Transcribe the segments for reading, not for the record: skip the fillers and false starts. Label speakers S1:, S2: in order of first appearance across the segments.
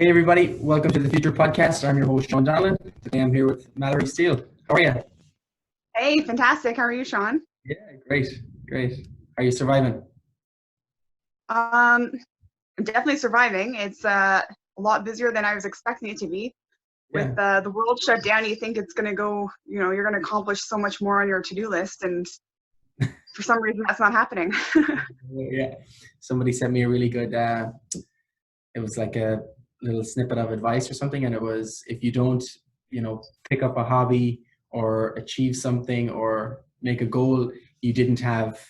S1: Hey everybody, welcome to the Future Podcast. I'm your host, Sean Donlan. Today I'm here with Mallory Steele. How are you?
S2: Hey, fantastic. How are you, Sean?
S1: Yeah, great, great. How are you surviving?
S2: I'm definitely surviving. It's a lot busier than I was expecting it to be. With
S1: Yeah,
S2: the world shut down, you think it's going to go, you're going to accomplish so much more on your to-do list. And for some reason, that's not happening.
S1: yeah. Somebody sent me a really good, it was like a little snippet of advice or something. And it was, if you don't, pick up a hobby or achieve something or make a goal, you didn't have,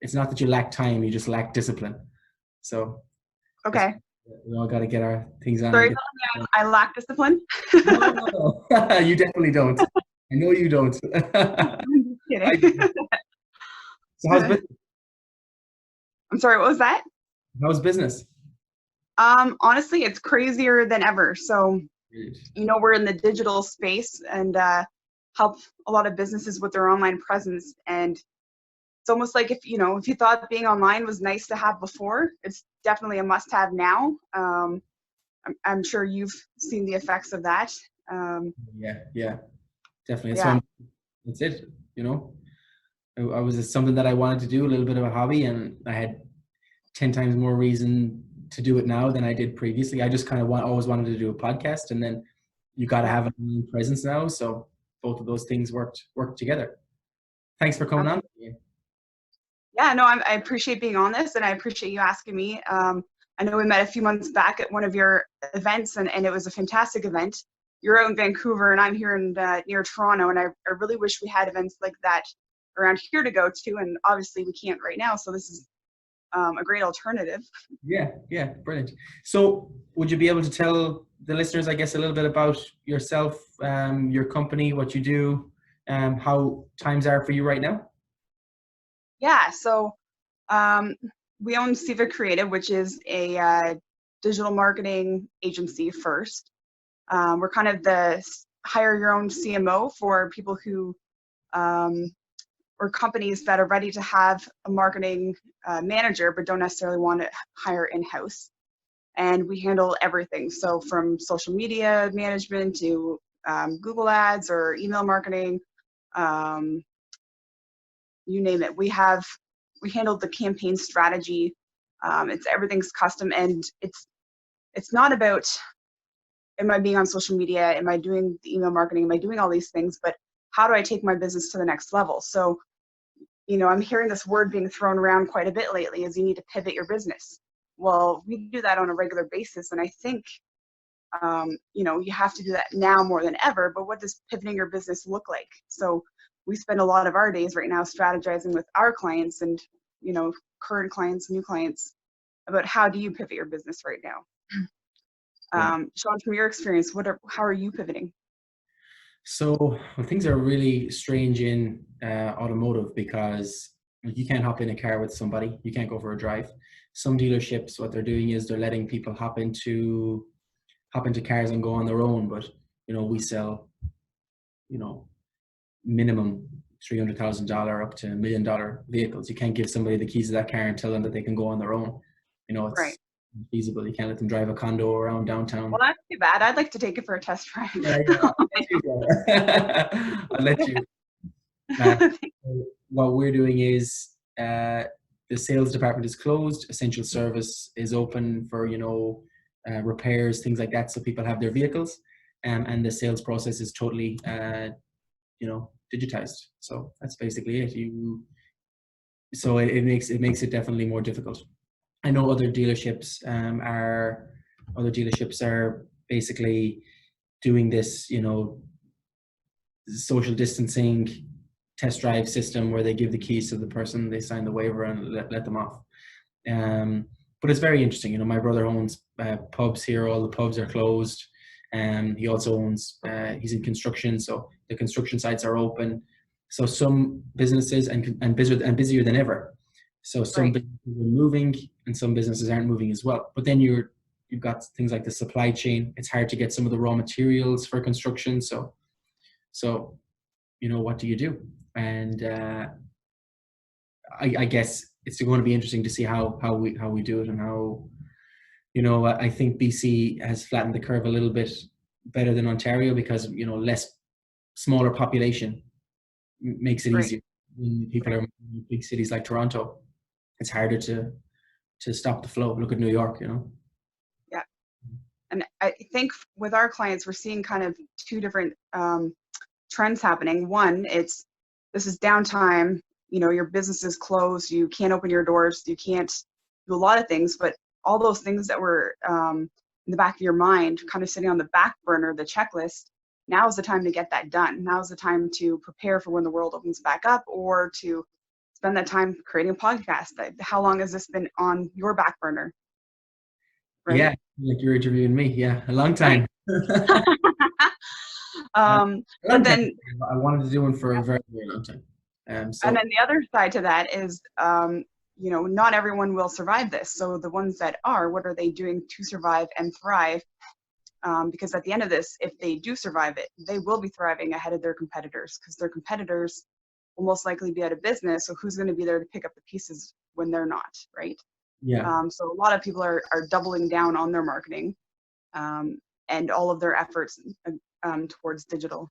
S1: it's not that you lack time, you just lack discipline. So just,
S2: Okay.
S1: we all got to get our things on and
S2: Sorry,
S1: get.
S2: I lack discipline.
S1: No, no, no. You definitely don't. I know you don't.
S2: I'm just
S1: I
S2: kidding.
S1: do. So
S2: I'm sorry, what was that?
S1: how's business?
S2: Honestly, it's crazier than ever. So,
S1: Good.
S2: we're in the digital space and help a lot of businesses with their online presence. And it's almost like if you thought being online was nice to have before, it's definitely a must-have now. I'm sure you've seen the effects of that. Um,
S1: Yeah, definitely.
S2: yeah,
S1: That's it. You know, I was it's something that I wanted to do, a little bit of a hobby, and I had 10 times more reason to do it now than I did previously. I just kind of always wanted to do a podcast, and then you got to
S2: yeah,
S1: have an online presence now. So both of those things worked together. Thanks for coming on.
S2: absolutely. Yeah. No, I appreciate being on this, and I appreciate you asking me. I know we met a few months back at one of your events, and it was a fantastic event. You're out in Vancouver, and I'm here in near Toronto, and I really wish we had events like that around here to go to, and obviously we can't right now. So this is a great alternative.
S1: Yeah, brilliant. So, would you be able to tell the listeners, I guess, a little bit about yourself, your company, what you do, how times are for you right now?
S2: Yeah, so um, we own Siva Creative, which is a digital marketing agency first. We're kind of the hire your own CMO for people who um, or companies that are ready to have a marketing manager but don't necessarily want to hire in-house. And we handle everything. So from social media management to Google ads or email marketing, um, you name it. We handled the campaign strategy. It's everything's custom, and it's not about am I being on social media, am I doing the email marketing, am I doing all these things, but how do I take my business to the next level? So I'm hearing this word being thrown around quite a bit lately, is you need to pivot your business. Well, we do that on a regular basis, and I think you have to do that now more than ever. But what does pivoting your business look like? So we spend a lot of our days right now strategizing with our clients and current clients, new clients, about how do you pivot your business right now.
S1: Yeah.
S2: Sean, from your experience, how are you pivoting?
S1: So, well, things are really strange in automotive because you can't hop in a car with somebody. You can't go for a drive. Some dealerships, what they're doing is they're letting people hop into cars and go on their own. But we sell, you know, minimum $300,000 up to $1 million vehicles. You can't give somebody the keys to that car and tell them that they can go on their own.
S2: Right.
S1: It's feasible. You can't let them drive a condo around downtown.
S2: Well, that's too bad. I'd like to take it for a test drive.
S1: Yeah, I'll let you go. I'll let you. Uh, what we're doing is the sales department is closed. Essential service is open for repairs, things like that, so people have their vehicles, and the sales process is totally digitized. So that's basically it. So it makes it definitely more difficult. I know other dealerships are basically doing this, social distancing test drive system where they give the keys to the person, they sign the waiver, and let them off. But it's very interesting. My brother owns pubs here. All the pubs are closed. He also owns, he's in construction, so the construction sites are open. So some businesses and busier than ever. So some
S2: Right.
S1: businesses are moving and some businesses aren't moving as well. But then you've got things like the supply chain. It's hard to get some of the raw materials for construction. So what do you do? And I guess it's going to be interesting to see how we do it and You know, I think BC has flattened the curve a little bit better than Ontario because, you know, less smaller population makes it
S2: Right,
S1: easier. When people are
S2: right.
S1: in big cities like Toronto, it's harder to stop the flow. Look at New York, you know.
S2: Yeah. And I think with our clients, we're seeing kind of two different trends happening. One, this is downtime. You know, your business is closed. You can't open your doors. You can't do a lot of things. But all those things that were in the back of your mind, kind of sitting on the back burner, the checklist. Now is the time to get that done. Now is the time to prepare for when the world opens back up, or to spend that time creating a podcast. How long has this been on your back burner, right?
S1: Yeah, like you're interviewing me. Yeah, a long time. A
S2: But
S1: long time.
S2: then,
S1: I wanted to do one for a very, very long time.
S2: and
S1: So
S2: then the other side to that is, you know, not everyone will survive this. So the ones that are, what are they doing to survive and thrive? Because at the end of this, if they do survive it, they will be thriving ahead of their competitors, because their competitors will most likely be out of business. So who's going to be there to pick up the pieces when they're not, right?
S1: yeah,
S2: So a lot of people are doubling down on their marketing, and all of their efforts towards digital.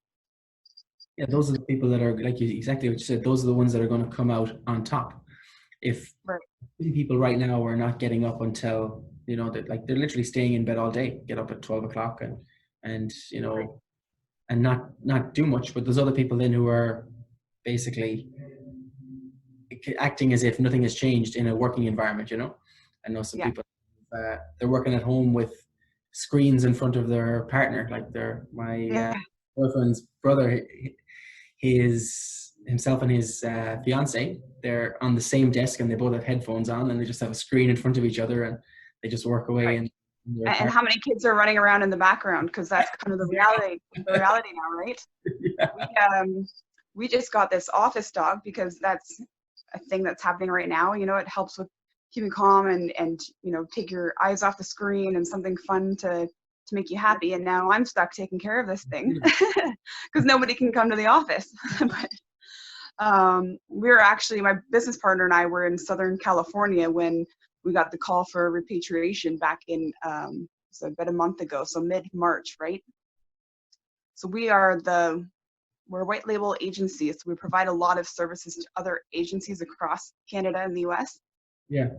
S1: yeah, those are the people that are like you exactly what you said. Those are the ones that are going to come out on top. If
S2: Right.
S1: people right now are not getting up until, you know, that like they're literally staying in bed all day, get up at 12 o'clock and you
S2: Right.
S1: know, and not do much. But there's other people then who are basically acting as if nothing has changed in a working environment. You know, I know some
S2: Yeah.
S1: people they're working at home with screens in front of their partner, like my
S2: Yeah.
S1: boyfriend's brother. His himself and his fiance, they're on the same desk and they both have headphones on and they just have a screen in front of each other and they just work away
S2: Right.
S1: in their
S2: And
S1: apartment.
S2: how many kids are running around in the background? Because that's kind of the reality now, right? We
S1: Yeah.
S2: we just got this office dog because that's a thing that's happening right now. You know, it helps with keeping calm and you know, take your eyes off the screen and something fun to make you happy. And now I'm stuck taking care of this thing because nobody can come to the office. But we were actually, my business partner and I were in Southern California when we got the call for repatriation back in so about a month ago, so mid-March, right? So we're a white label agency, so we provide a lot of services to other agencies across Canada and the US.
S1: Yeah.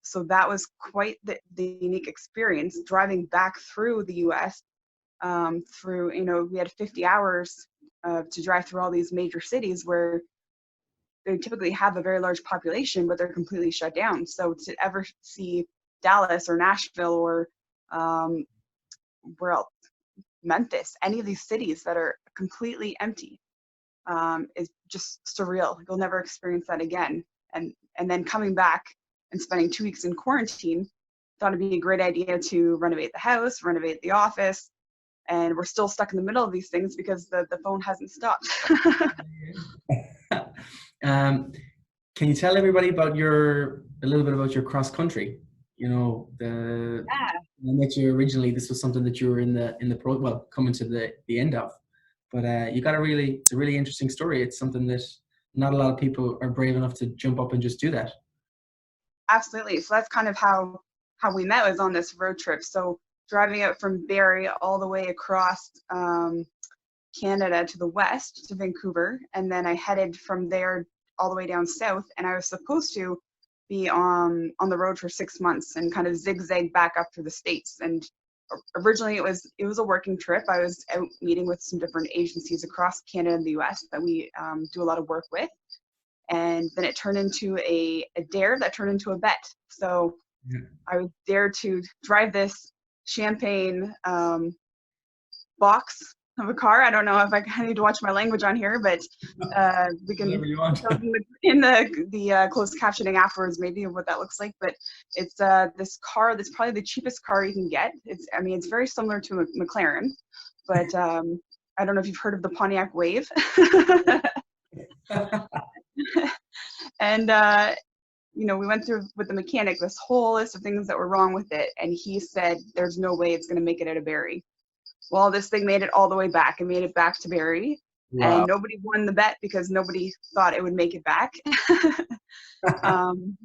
S2: So that was quite the unique experience driving back through the US. Through, you know, we had 50 hours to drive through all these major cities where they typically have a very large population, but they're completely shut down. So to ever see Dallas or Nashville or um, where else, Memphis, any of these cities that are completely empty, is just surreal. You'll never experience that again. And then coming back and spending 2 weeks in quarantine, thought it'd be a great idea to renovate the house, renovate the office, and we're still stuck in the middle of these things because the phone hasn't stopped.
S1: um, can you tell everybody about a little bit about your cross country? You know,
S2: Yeah,
S1: when I met you originally, this was something that you were in the well, coming to the end of. But you got it's a really interesting story. It's something that not a lot of people are brave enough to jump up and just do that.
S2: absolutely. So that's kind of how we met, was on this road trip. So driving out from Barrie all the way across Canada to the west to Vancouver, and then I headed from there all the way down south. And I was supposed to be on the road for 6 months and kind of zigzag back up through the states. And originally it was a working trip. I was out meeting with some different agencies across Canada and the U.S. that we do a lot of work with. And then it turned into a dare that turned into a bet. So
S1: Yeah.
S2: I was dared to drive this champagne box of a car. I don't know if I need to watch my language on here, but we can
S1: Whatever you
S2: put
S1: want.
S2: those in the closed captioning afterwards, maybe, of what that looks like. But it's this car that's probably the cheapest car you can get. I mean, it's very similar to a McLaren, but I don't know if you've heard of the Pontiac Wave. And you know, we went through with the mechanic this whole list of things that were wrong with it, and he said there's no way it's going to make it out of Barrie. Well, this thing made it all the way back and made it back to Barrie, and
S1: Wow.
S2: nobody won the bet because nobody thought it would make it back. um,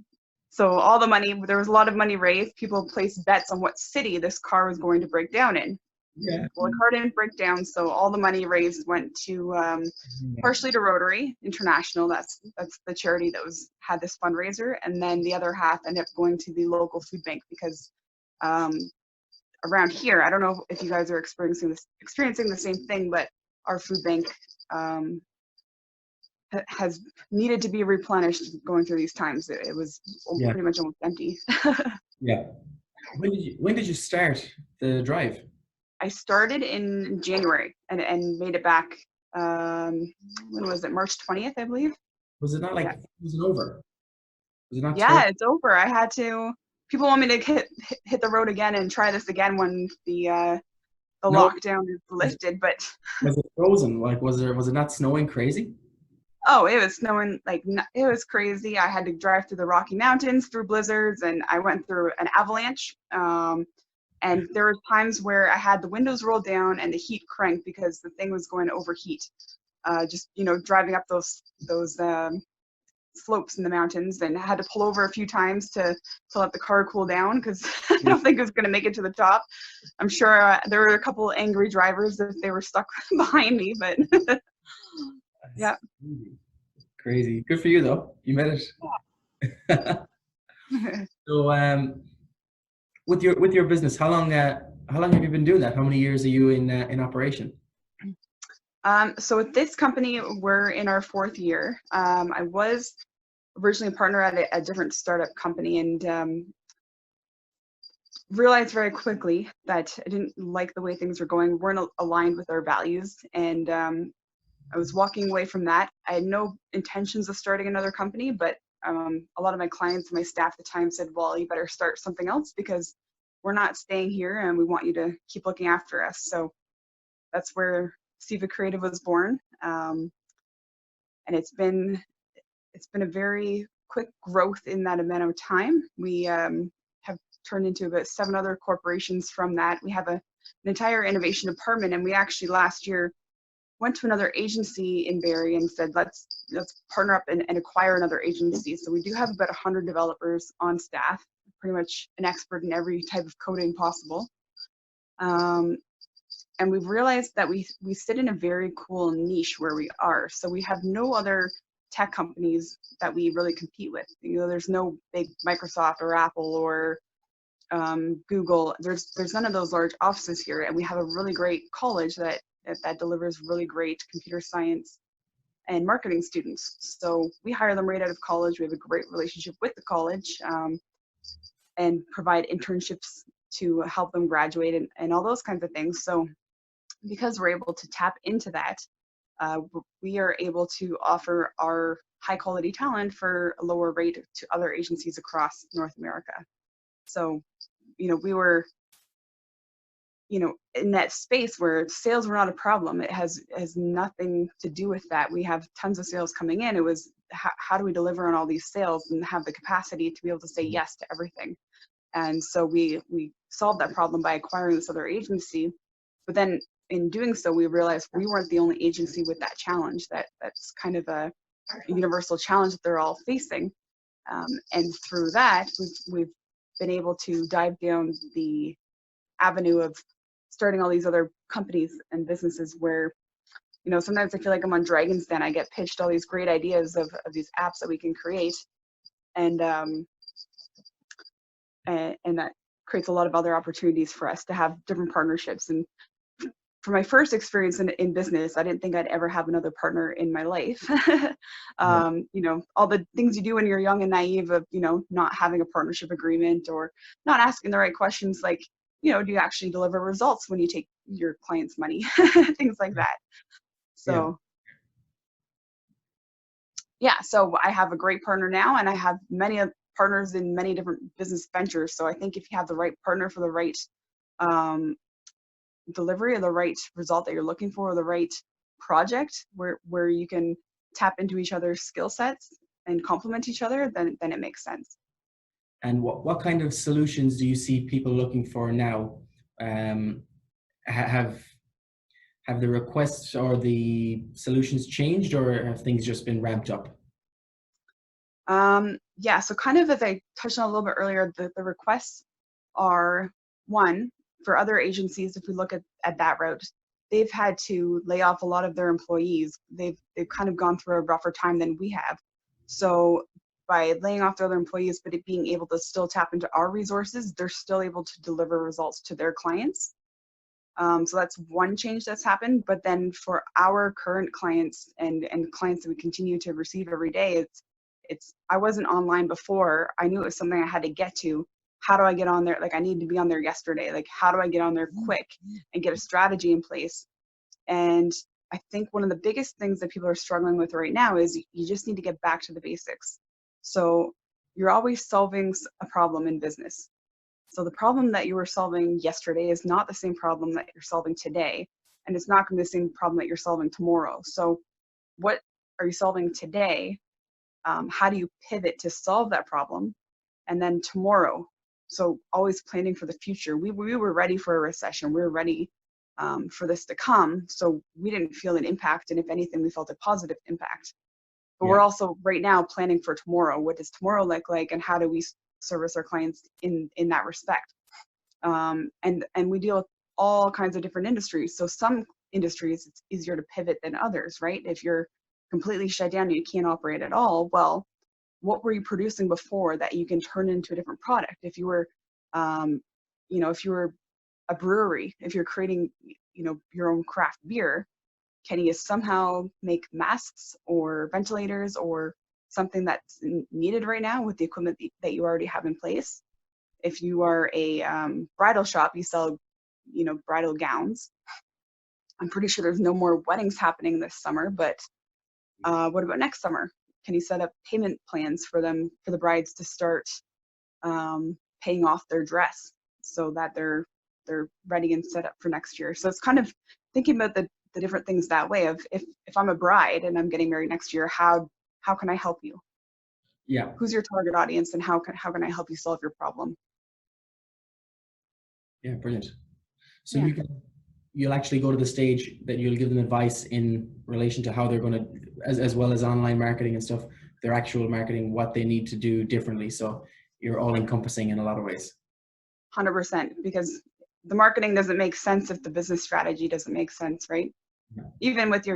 S2: So all the money, there was a lot of money raised. People placed bets on what city this car was going to break down in.
S1: Yeah.
S2: Well, the car didn't break down, so all the money raised went to partially to Rotary International. That's the charity that had this fundraiser, and then the other half ended up going to the local food bank because around here, I don't know if you guys are experiencing the same thing, but our food bank has needed to be replenished going through these times. It was
S1: Yeah.
S2: pretty much almost empty.
S1: Yeah. When did you start the drive?
S2: I started in January and made it back. When was it? March 20th, I believe.
S1: Was it not like,
S2: Yeah.
S1: was it over? Was it not
S2: Yeah, it's over. I had to. People want me to hit the road again and try this again when the
S1: No,
S2: lockdown is lifted. But
S1: was it frozen? Like, was it not snowing crazy?
S2: oh, it was snowing like it was crazy. I had to drive through the Rocky Mountains through blizzards, and I went through an avalanche. And there were times where I had the windows rolled down and the heat cranked because the thing was going to overheat. Just driving up those slopes in the mountains, and I had to pull over a few times to let the car cool down because I don't think it was going to make it to the top. I'm sure there were a couple angry drivers if they were stuck behind me, but yeah.
S1: Crazy. Good for you though. You made it. So with your business, how long have you been doing that? How many years are you in operation?
S2: So with this company, we're in our 4th year. I was originally a partner at a different startup company, and realized very quickly that I didn't like the way things were going, weren't aligned with our values, and I was walking away from that. I had no intentions of starting another company, but a lot of my clients and my staff at the time said, well, you better start something else because we're not staying here and we want you to keep looking after us. So that's where Siva Creative was born. And it's been a very quick growth in that amount of time. We have turned into about 7 other corporations from that. We have an entire innovation department, and we actually last year went to another agency in Barrie and said, let's partner up and acquire another agency. So we do have about 100 developers on staff, pretty much an expert in every type of coding possible. And we've realized that we sit in a very cool niche where we are. So we have no other tech companies that we really compete with. There's no big Microsoft or Apple or Google. There's none of those large offices here, and we have a really great college that delivers really great computer science and marketing students. So we hire them right out of college. We have a great relationship with the college, and provide internships to help them graduate and all those kinds of things. So because we're able to tap into that, we are able to offer our high quality talent for a lower rate to other agencies across North America. So, we were, in that space where sales were not a problem. It has nothing to do with that. We have tons of sales coming in. It was how do we deliver on all these sales and have the capacity to be able to say yes to everything. And so we solved that problem by acquiring this other agency. But then in doing so, we realized we weren't the only agency with that challenge. That's kind of a universal challenge that they're all facing. And through that, we've been able to dive down the avenue of starting all these other companies and businesses where, sometimes I feel like I'm on Dragon's Den. I get pitched all these great ideas of these apps that we can create. And that creates a lot of other opportunities for us to have different partnerships. And for my first experience in business, I didn't think I'd ever have another partner in my life. All the things you do when you're young and naive of, not having a partnership agreement or not asking the right questions, like, do you actually deliver results when you take your client's money? Things like that. So, so I have a great partner now, and I have many partners in many different business ventures. So I think if you have the right partner for the right delivery or the right result that you're looking for, or the right project where you can tap into each other's skill sets and complement each other, then it makes sense.
S1: And what kind of solutions do you see people looking for now? Have the requests or the solutions changed, or have things just been ramped up?
S2: Yeah, so kind of as I touched on a little bit earlier, the requests are one for other agencies. If we look at that route, they've had to lay off a lot of their employees. They've kind of gone through a rougher time than we have. So by laying off their other employees, but it being able to still tap into our resources, they're still able to deliver results to their clients. So that's one change that's happened. But then for our current clients and clients that we continue to receive every day, it's I wasn't online before. I knew it was something I had to get to. How do I get on there? Like I need to be on there yesterday. Like how do I get on there quick and get a strategy in place? And I think one of the biggest things that people are struggling with right now is you just need to get back to the basics. So you're always solving a problem in business. So the problem that you were solving yesterday is not the same problem that you're solving today, and it's not going to be the same problem that you're solving tomorrow. So what are you solving today? How do you pivot to solve that problem? And then tomorrow, so always planning for the future. We were ready for a recession. We were ready for this to come. So we didn't feel an impact. And if anything, we felt a positive impact. But we're also right now planning for tomorrow. What does tomorrow look like? And how do we service our clients in that respect? And we deal with all kinds of different industries. So some industries, it's easier to pivot than others, right? If you're completely shut down and you can't operate at all, well, what were you producing before that you can turn into a different product? If you were, if you were a brewery, if you're creating, your own craft beer, can you somehow make masks or ventilators or something that's needed right now with the equipment that you already have in place? If you are a bridal shop, you sell, bridal gowns. I'm pretty sure there's no more weddings happening this summer, but what about next summer? Can you set up payment plans for them, for the brides to start paying off their dress so that they're ready and set up for next year? So it's kind of thinking about the different things that way of if I'm a bride and I'm getting married next year, how can I help you?
S1: Yeah.
S2: Who's your target audience and how can I help you solve your problem?
S1: Yeah, brilliant. So
S2: Yeah.
S1: you'll actually go to the stage that you'll give them advice in relation to how they're going to, as well as online marketing and stuff, their actual marketing, what they need to do differently. So you're all encompassing in a lot of ways.
S2: 100%, because the marketing doesn't make sense if the business strategy doesn't make sense, right?
S1: Yeah.
S2: Even with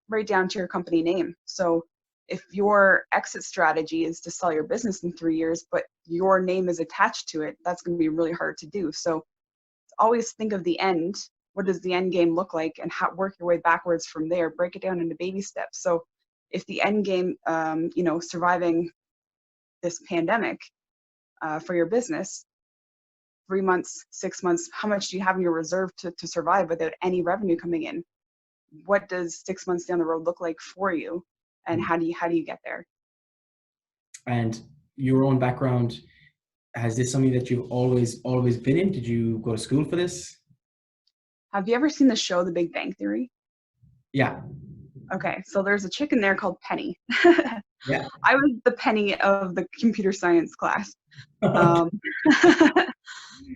S2: right down to your company name. So if your exit strategy is to sell your business in 3 years, but your name is attached to it, that's going to be really hard to do. So always think of the end. What does the end game look like, and how work your way backwards from there? Break it down into baby steps. So if the end game, surviving this pandemic for your business, 3 months, 6 months, how much do you have in your reserve to survive without any revenue coming in? What does 6 months down the road look like for you? And how do you get there?
S1: And your own background, has this something that you've always been in? Did you go to school for this?
S2: Have you ever seen the show The Big Bang Theory?
S1: Yeah.
S2: Okay, so there's a chick in there called Penny.
S1: Yeah.
S2: I was the Penny of the computer science class.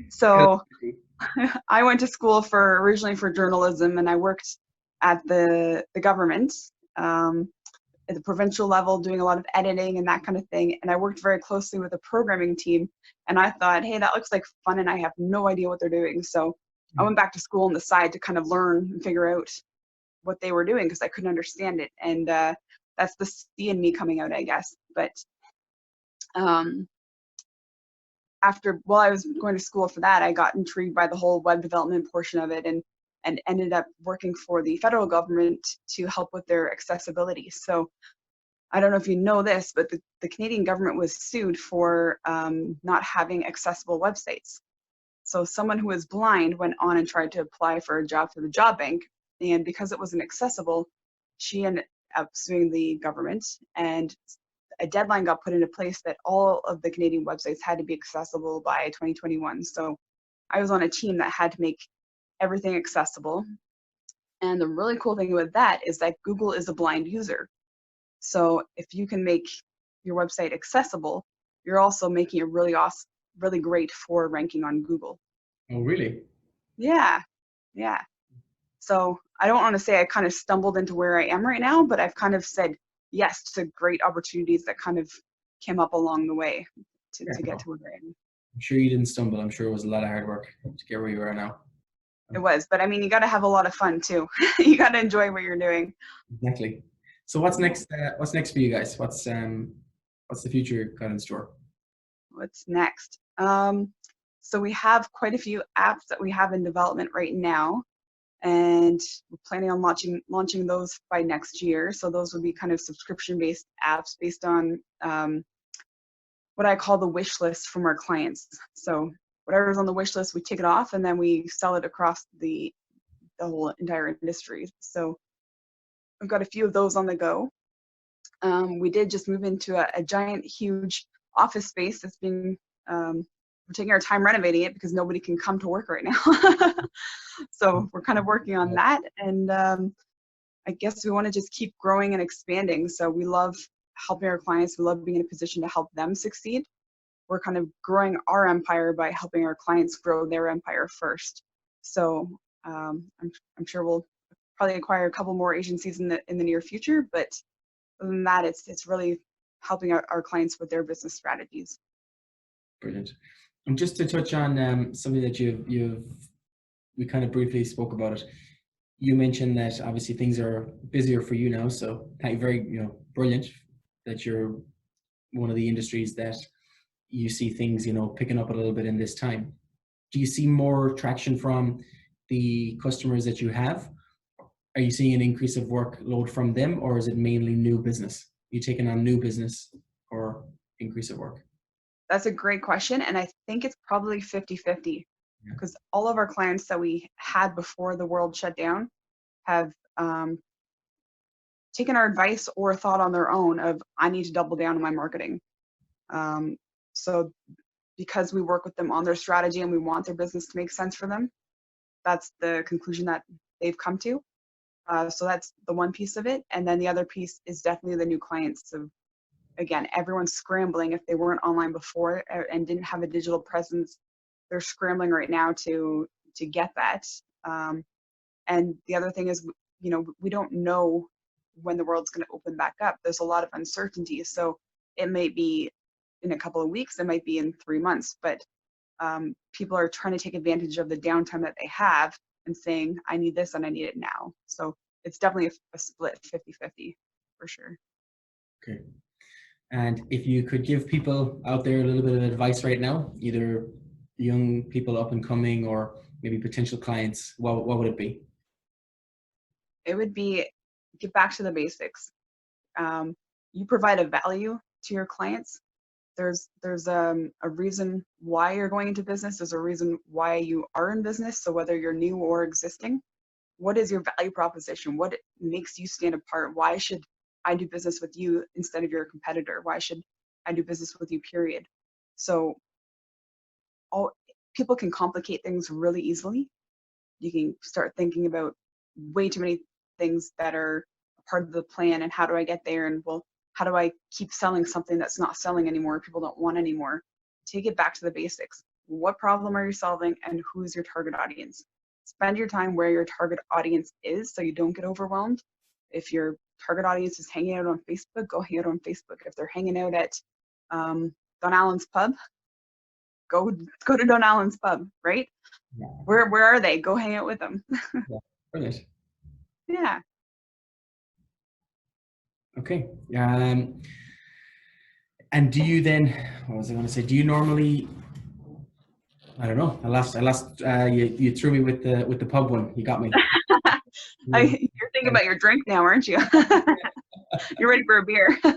S2: So I went to school originally for journalism, and I worked at the government at the provincial level doing a lot of editing and that kind of thing. And I worked very closely with a programming team, and I thought, hey, that looks like fun, and I have no idea what they're doing. So I went back to school on the side to kind of learn and figure out what they were doing because I couldn't understand it. And that's the C in me coming out, I guess. But while I was going to school for that, I got intrigued by the whole web development portion of it, and ended up working for the federal government to help with their accessibility. So I don't know if you know this, but the Canadian government was sued for not having accessible websites. So someone who was blind went on and tried to apply for a job through the job bank, and because it wasn't accessible, she ended up suing the government, and a deadline got put into place that all of the Canadian websites had to be accessible by 2021. So I was on a team that had to make everything accessible. And the really cool thing about that is that Google is a blind user. So if you can make your website accessible, you're also making it really awesome, really great for ranking on Google.
S1: Oh, really?
S2: Yeah, yeah. So I don't want to say I kind of stumbled into where I am right now, but I've kind of said yes to great opportunities that kind of came up along the way to
S1: Yeah,
S2: get to where I am.
S1: I'm sure you didn't stumble. I'm sure it was a lot of hard work to get where you are now.
S2: It was, but I mean, you got to have a lot of fun too. You got to enjoy what you're doing.
S1: Exactly. So what's next? What's next for you guys? What's the future got in store?
S2: What's next? So we have quite a few apps that we have in development right now, and we're planning on launching those by next year. So those would be kind of subscription-based apps based on what I call the wish list from our clients. So whatever's on the wish list, we tick it off, and then we sell it across the whole entire industry. So I've got a few of those on the go. We did just move into a giant, huge office space that's been, we're taking our time renovating it because nobody can come to work right now. So we're kind of working on that. And I guess we want to just keep growing and expanding. So we love helping our clients. We love being in a position to help them succeed. We're kind of growing our empire by helping our clients grow their empire first. So I'm sure we'll probably acquire a couple more agencies in the near future, but other than that, it's really helping our clients with their business strategies.
S1: Brilliant. And just to touch on something that we kind of briefly spoke about it. You mentioned that obviously things are busier for you now, so thank you, very brilliant that you're one of the industries that you see things picking up a little bit in this time. Do you see more traction from the customers that you have? Are you seeing an increase of workload from them, or is it mainly new business? Are you taking on new business or increase of work?
S2: That's a great question, and I think it's probably 50-50, because all of our clients that we had before the world shut down have taken our advice or thought on their own of, I need to double down on my marketing. So because we work with them on their strategy and we want their business to make sense for them, that's the conclusion that they've come to. So that's the one piece of it. And then the other piece is definitely the new clients. So again, everyone's scrambling. If they weren't online before and didn't have a digital presence, they're scrambling right now to get that. And the other thing is, we don't know when the world's going to open back up. There's a lot of uncertainty. So it may be in a couple of weeks, it might be in 3 months, but people are trying to take advantage of the downtime that they have and saying, I need this and I need it now. So it's definitely a split 50-50 for sure.
S1: Okay. And if you could give people out there a little bit of advice right now, either young people up and coming or maybe potential clients, what would it be?
S2: It would be, get back to the basics. You provide a value to your clients. There's a reason why you're going into business. There's a reason why you are in business. So whether you're new or existing, what is your value proposition? What makes you stand apart? Why should I do business with you instead of your competitor? Why should I do business with you, period? So people can complicate things really easily. You can start thinking about way too many things that are part of the plan, and how do I get there, and well, how do I keep selling something that's not selling anymore, people don't want anymore? Take it back to the basics. What problem are you solving, and who's your target audience? Spend your time where your target audience is so you don't get overwhelmed. If your target audience is hanging out on Facebook, go hang out on Facebook. If they're hanging out at Don Allen's pub, go to Don Allen's pub, right? Yeah. Where are they? Go hang out with them.
S1: Yeah, brilliant.
S2: Yeah.
S1: Okay. And do you then, what was I going to say? Do you normally, I don't know, I lost, you threw me with the pub one. You got me.
S2: You're thinking about your drink now, aren't you? You're ready for a beer.
S1: I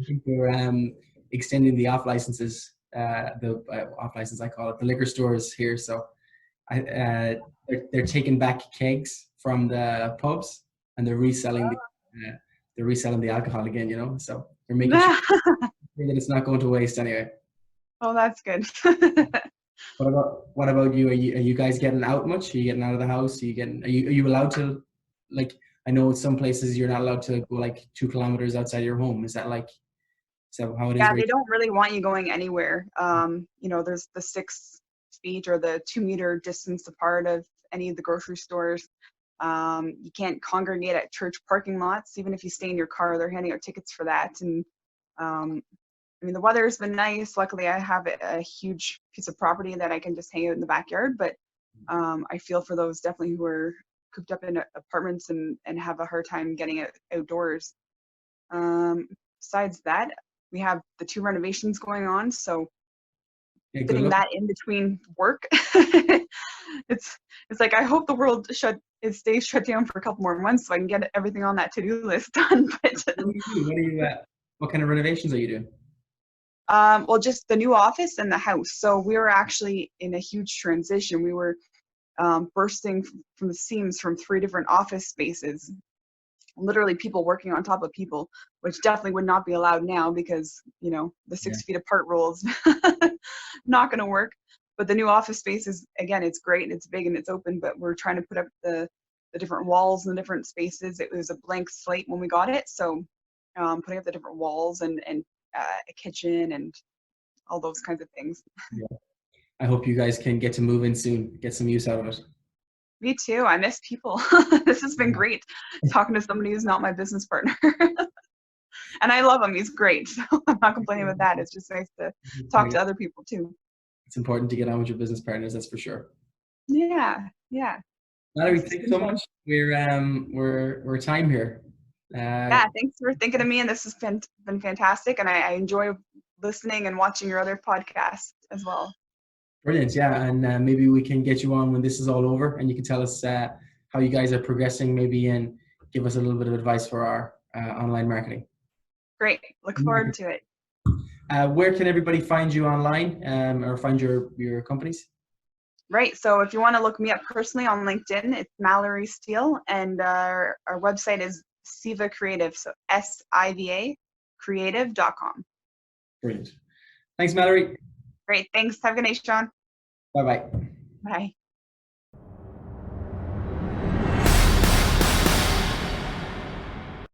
S1: think we're extending the off licenses, the off license, I call it, the liquor stores here. So they're taking back kegs from the pubs and they're reselling the alcohol again, so they're making sure that it's not going to waste anyway.
S2: Oh, that's good.
S1: What about you? Are you guys getting out much? Are you getting out of the house? Are you allowed to, like, I know some places you're not allowed to go like 2 kilometers outside your home. Is that how it is?
S2: Yeah, they don't really want you going anywhere. There's the 6 feet or the 2 meter distance apart of any of the grocery stores. You can't congregate at church parking lots. Even if you stay in your car, they're handing out tickets for that. And I mean, the weather has been nice. Luckily, I have a huge piece of property that I can just hang out in the backyard. But I feel for those definitely who are cooped up in apartments and have a hard time getting outdoors. Besides that, we have the 2 renovations going on. So fitting that in between work, it's like I hope the world stays shut down for a couple more months so I can get everything on that to-do list done. But
S1: what kind of renovations are you doing?
S2: Well, just the new office and the house. So we were actually in a huge transition. We were bursting from the seams from 3 different office spaces. Literally people working on top of people, which definitely would not be allowed now because, you know, the 6 feet apart rule is not going to work. But the new office space is, again, it's great and it's big and it's open, but we're trying to put up the different walls and the different spaces. It was a blank slate when we got it. So putting up the different walls and a kitchen and all those kinds of things.
S1: Yeah. I hope you guys can get to move in soon, get some use out of it.
S2: Me too. I miss people. This has been great talking to somebody who's not my business partner. And I love him. He's great. So I'm not complaining about that. It's just nice to talk to other people too.
S1: It's important to get on with your business partners, that's for sure.
S2: Yeah.
S1: Mallory, thanks so much. We're time here.
S2: Yeah, thanks for thinking of me, and this has been fantastic, and I enjoy listening and watching your other podcasts as well.
S1: Brilliant, yeah, and maybe we can get you on when this is all over, and you can tell us how you guys are progressing, maybe, and give us a little bit of advice for our online marketing.
S2: Great, look forward to it.
S1: Where can everybody find you online, or find your companies?
S2: Right, so if you want to look me up personally on LinkedIn, it's Mallory Steele, and our website is Siva Creative, so SIVA creative.com.
S1: Brilliant. Thanks, Mallory.
S2: Great, thanks. Have a good night, Sean.
S1: Bye-bye.
S2: Bye.